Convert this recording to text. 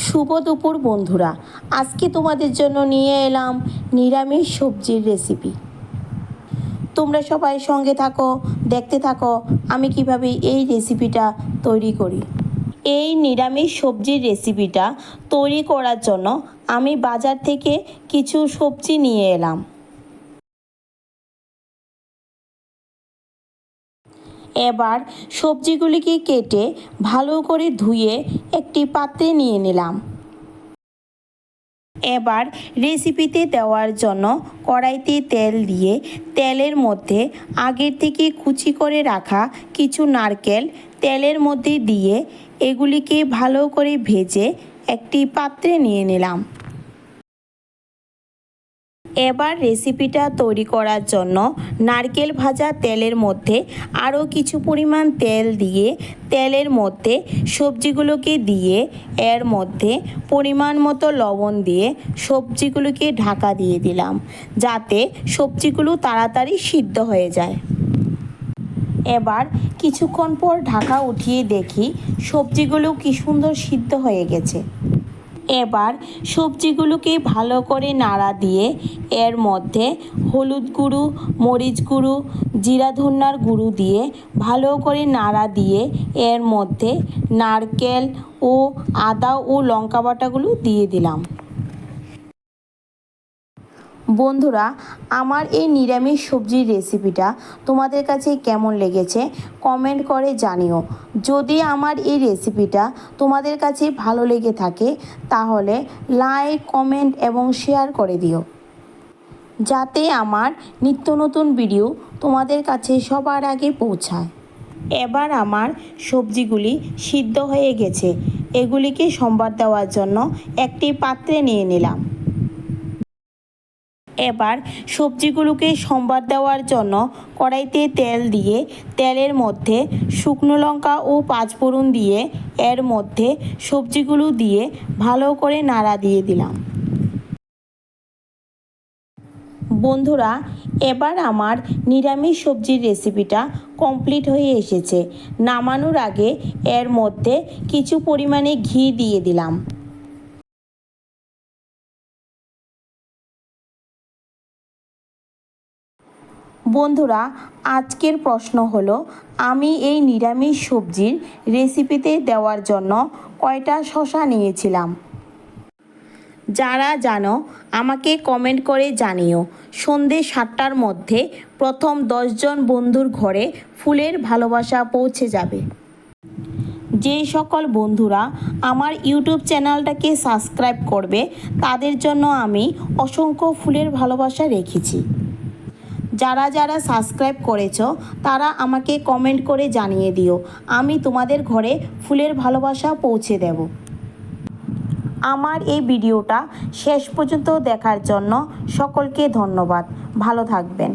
শুভ দুপুর বন্ধুরা, আজকে তোমাদের জন্য নিয়ে এলাম নিরামিষ সবজির রেসিপি। তোমরা সবাই সঙ্গে থাকো, দেখতে থাকো আমি কিভাবে এই রেসিপিটা তৈরি করি। এই নিরামিষ সবজির রেসিপিটা তৈরি করার জন্য আমি বাজার থেকে কিছু সবজি নিয়ে এলাম। এবার সবজিগুলিকে কেটে ভালো করে ধুয়ে একটি পাত্রে নিয়ে নিলাম। এবার রেসিপিতে দেওয়ার জন্য কড়াইতে তেল দিয়ে তেলের মধ্যে আগের থেকে কুচি করে রাখা কিছু নারকেল তেলের মধ্যে দিয়ে এগুলিকে ভালো করে ভেজে একটি পাত্রে নিয়ে নিলাম। এবার রেসিপিটা তৈরি করার জন্য নারকেল ভাজা তেলের মধ্যে আরও কিছু পরিমাণ তেল দিয়ে তেলের মধ্যে সবজিগুলোকে দিয়ে এর মধ্যে পরিমাণ মতো লবণ দিয়ে সবজিগুলোকে ঢাকা দিয়ে দিলাম, যাতে সবজিগুলো তাড়াতাড়ি সিদ্ধ হয়ে যায়। এবার কিছুক্ষণ পর ঢাকা উঠিয়ে দেখি সবজিগুলো কি সুন্দর সিদ্ধ হয়ে গেছে। এবার সবজিগুলোকে ভালো করে নাড়া দিয়ে এর মধ্যে হলুদ গুঁড়ো, মরিচ গুঁড়ো, জিরা ধনিয়ার গুঁড়ো দিয়ে ভালো করে নাড়া দিয়ে এর মধ্যে নারকেল ও আদা ও লঙ্কা বাটাগুলো দিয়ে দিলাম। বন্ধুরা, আমার এই নিরামিষ সবজির রেসিপিটা তোমাদের কাছে কেমন লেগেছে কমেন্ট করে জানিও। যদি আমার এই রেসিপিটা তোমাদের কাছে ভালো লেগে থাকে তাহলে লাইক, কমেন্ট এবং শেয়ার করে দিও, যাতে আমার নিত্য নতুন ভিডিও তোমাদের কাছে সবার আগে পৌঁছায়। এবার আমার সবজিগুলি সিদ্ধ হয়ে গেছে, এগুলিকে সম্বার দেওয়ার জন্য একটি পাত্রে নিয়ে নিলাম। এবার সবজিগুলোকে সম্বার দেওয়ার জন্য কড়াইতে তেল দিয়ে তেলের মধ্যে শুকনো লঙ্কা ও পাঁচফোড়ন দিয়ে এর মধ্যে সবজিগুলো দিয়ে ভালো করে নাড়া দিয়ে দিলাম। বন্ধুরা, এবার আমার নিরামিষ সবজির রেসিপিটা কমপ্লিট হয়ে এসেছে। নামানোর আগে এর মধ্যে কিছু পরিমাণে ঘি দিয়ে দিলাম। বন্ধুরা, আজকের প্রশ্ন হলো, আমি এই নিরামিষ সবজির রেসিপিতে দেওয়ার জন্য কয়টা শসা নিয়েছিলাম? যারা জানো আমাকে কমেন্ট করে জানিও। সন্ধে 7টার মধ্যে প্রথম 10 জন বন্ধুর ঘরে ফুলের ভালোবাসা পৌঁছে যাবে। যে সকল বন্ধুরা আমার ইউটিউব চ্যানেলটাকে সাবস্ক্রাইব করবে তাদের জন্য আমি অসংখ্য ফুলের ভালোবাসা রেখেছি। যারা যারা সাবস্ক্রাইব করেছো তারা আমাকে কমেন্ট করে জানিয়ে দিও, আমি তোমাদের ঘরে ফুলের ভালোবাসা পৌঁছে দেব। আমার এই ভিডিওটা শেষ পর্যন্ত দেখার জন্য সকলকে ধন্যবাদ। ভালো থাকবেন।